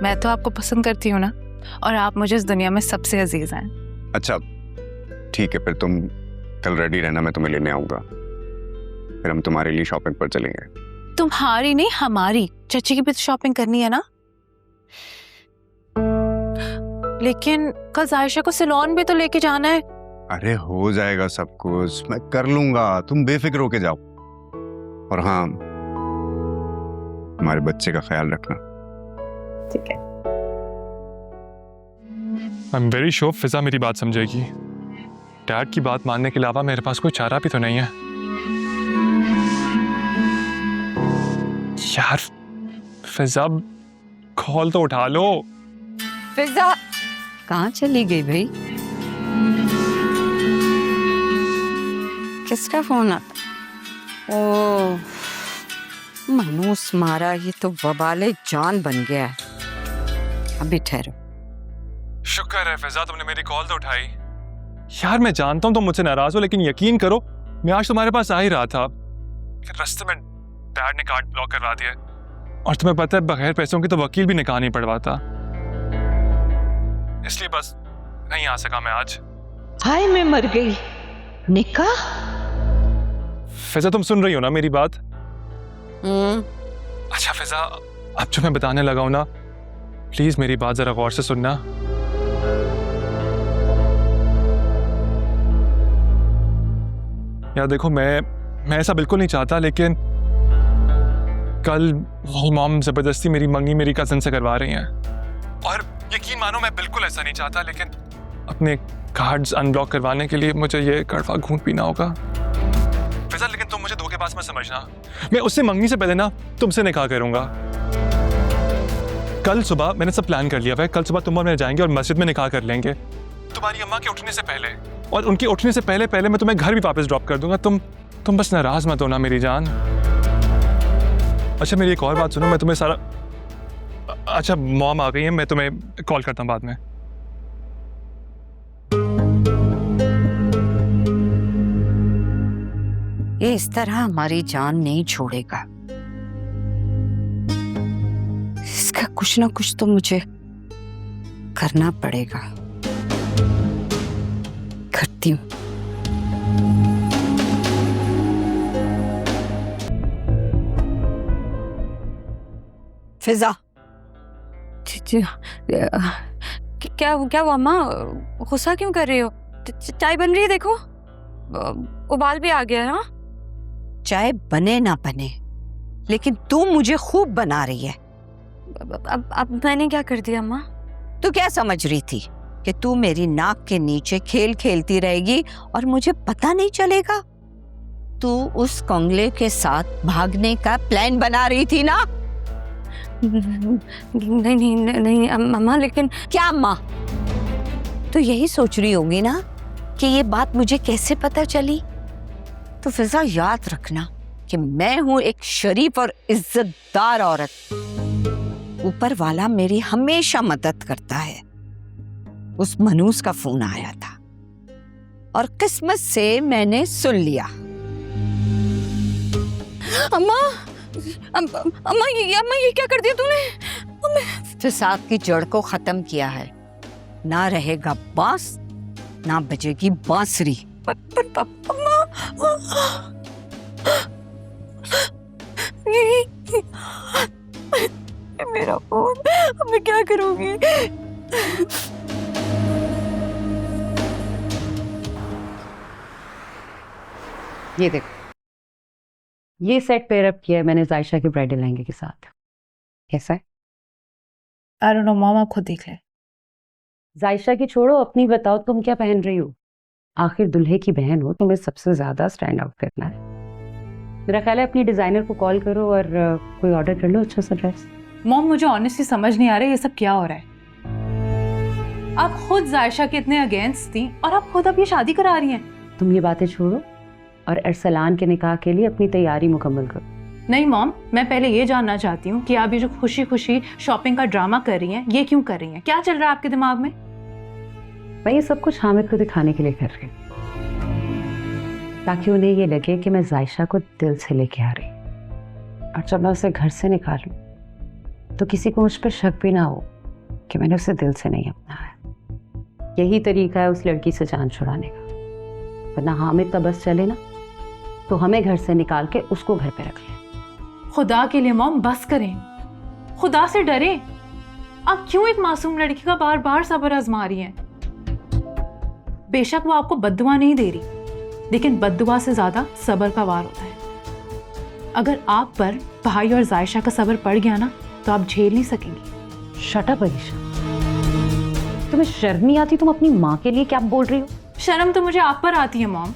मैं तो आपको पसंद करती हूँ ना, और आप मुझे इस दुनिया में सबसे अजीज हैं। अच्छा ठीक है, फिर तुम कल रेडी रहना, मैं तुम्हें लेने आऊंगा, फिर हम तुम्हारे लिए शॉपिंग पर चलेंगे। तुम्हारी नहीं, हमारी। चाची की भी तो शॉपिंग करनी है ना। लेकिन कल जायशा को सैलून भी तो लेके जाना है। अरे हो जाएगा सब कुछ, मैं कर लूंगा, तुम बेफिक्र होके जाओ। और हाँ, हमारे बच्चे का ख्याल रखना। ठीक है। आई एम वेरी श्योर फिजा मेरी बात समझेगी। डैड की बात मानने के अलावा मेरे पास कोई चारा भी तो नहीं है। यार फिजा, कॉल तो उठा लो। फिजा कहाँ चली गई भाई? किसका फोन आता? ओ मनूस मारा, ये तो वबाले जान बन गया है। अभी ठहरो। शुक्र है फिजा तुमने मेरी कॉल तो उठाई। यार मैं जानता हूँ तुम मुझसे नाराज हो, लेकिन यकीन करो मैं आज तुम्हारे पास आ ही रहा था, फिर रास्ते में डैड ने कार्ड ब्लॉक करवा दिया। और तुम्हें पता है बगैर पैसों की तो वकील भी निकाह नहीं पड़वाता, इसलिए बस नहीं आ सका मैं आज। हाय मैं मर गई। निकाह? फिजा तुम सुन रही हो ना मेरी बात? अच्छा फिजा, अब जो मैं बताने लगा हूं ना, प्लीज मेरी बात जरा गौर से सुनना। यार देखो, मैं ऐसा बिल्कुल नहीं चाहता, लेकिन कल मॉम जबरदस्ती मेरी मंगी मेरी कजन से करवा रही हैं। और यकीन मानो मैं बिल्कुल ऐसा नहीं चाहता, लेकिन अपने कार्ड्स अनब्लॉक करवाने के लिए मुझे ये कड़वा घूंट पीना होगा। फिजा लेकिन तुम मुझे धोखेबाज मत समझना, मैं उससे मंगनी से पहले ना तुमसे निकाह करूंगा। कल सुबह मैंने सब प्लान कर लिया है। कल सुबह तुम और मैं जाएंगे और मस्जिद में निकाह कर लेंगे, तुम्हारी अम्मा के उठने से पहले। और उनके उठने से पहले पहले मैं तुम्हें घर भी वापस ड्रॉप कर दूंगा। तुम बस नाराज मत होना मेरी जान। अच्छा मेरी एक और बात सुनो, मैं तुम्हें सारा... अच्छा मॉम आ गई है, मैं तुम्हें कॉल करता हूँ बाद में। ये इस तरह हमारी जान नहीं छोड़ेगा। इसका कुछ ना कुछ तो मुझे करना पड़ेगा। करती हूँ। फिजा। क्या हुआ अम्मा? गुस्सा क्यों कर रही हो? चाय बन रही है, देखो उबाल भी आ गया है। चाय बने ना बने, लेकिन तू मुझे खूब बना रही है। अब मैंने क्या कर दिया अम्मा? तू क्या समझ रही थी कि तू मेरी नाक के नीचे खेल खेलती रहेगी और मुझे पता नहीं चलेगा? तू उस कंगले के साथ भागने का प्लान बना रही थी ना? नहीं अम्मा। लेकिन क्या अम्मा? तो यही सोच रही होगी ना कि ये बात मुझे कैसे पता चली? तो फिजा याद रखना कि मैं हूं एक शरीफ और इज्जतदार औरत। ऊपर वाला मेरी हमेशा मदद करता है। उस मनूस का फोन आया था और किस्मत से मैंने सुन लिया। अम्मा ये क्या कर दिया तूने? फिसाद की जड़ को खत्म किया है। ना रहेगा बांस, ना बजेगी बांसुरी। मेरा फोन, अब मैं क्या करूंगी? ये देखो, ये सेट पेयर अप किया है मैंने जायशा के ब्राइडल लहंगे के साथ। कैसा है? आई डोंट नो मॉम, आप खुद देख ले। जायशा की छोड़ो, अपनी बताओ तुम क्या पहन रही हो? आखिर दुल्हे की बहन हो, तुम्हें सबसे ज्यादा स्टैंड आउट करना है। मेरा ख्याल है अपनी डिजाइनर को कॉल करो और कोई ऑर्डर कर लो अच्छा सा ड्रेस। मॉम मुझे ऑनेस्टली समझ नहीं आ रहा है ये सब क्या हो रहा है। आप खुद जायशा के इतने अगेंस्ट थी और आप खुद अब ये शादी करा रही हैं। तुम ये बातें छोड़ो और अरसलान के निकाह के लिए अपनी तैयारी मुकम्मल करो। नहीं मॉम, मैं पहले ये जानना चाहती हूँ कि आप ये जो खुशी खुशी शॉपिंग का ड्रामा कर रही हैं, ये क्यों कर रही हैं? क्या चल रहा है आपके दिमाग में? मैं ये सब कुछ हामिद को दिखाने के लिए कर रही हूँ, ताकि उन्हें ये लगे कि मैं जायशा को दिल से लेके आ रही। और जब मैं उसे घर से निकालूं तो किसी को मुझ पर शक भी ना हो कि मैंने उसे दिल से नहीं अपनाया। यही तरीका है उस लड़की से जान छुड़ाने का, वरना हामिद का बस चले ना तो हमें घर से निकाल के उसको घर पे रख ले। खुदा के लिए मॉम बस करें, खुदा से डरें। आप क्यों एक मासूम लड़की का बार बार सब्र आजमा रही हैं? बेशक वो आपको बद्दुआ नहीं दे रही, लेकिन बद्दुआ से ज्यादा सब्र का वार होता है। अगर आप पर भाई और जायशा का सब्र पड़ गया ना तो आप झेल नहीं सकेंगी। शट अप अलीशा, तुम्हें शर्म नहीं आती? तुम अपनी माँ के लिए क्या बोल रही हो? शर्म तो मुझे आप पर आती है मॉम,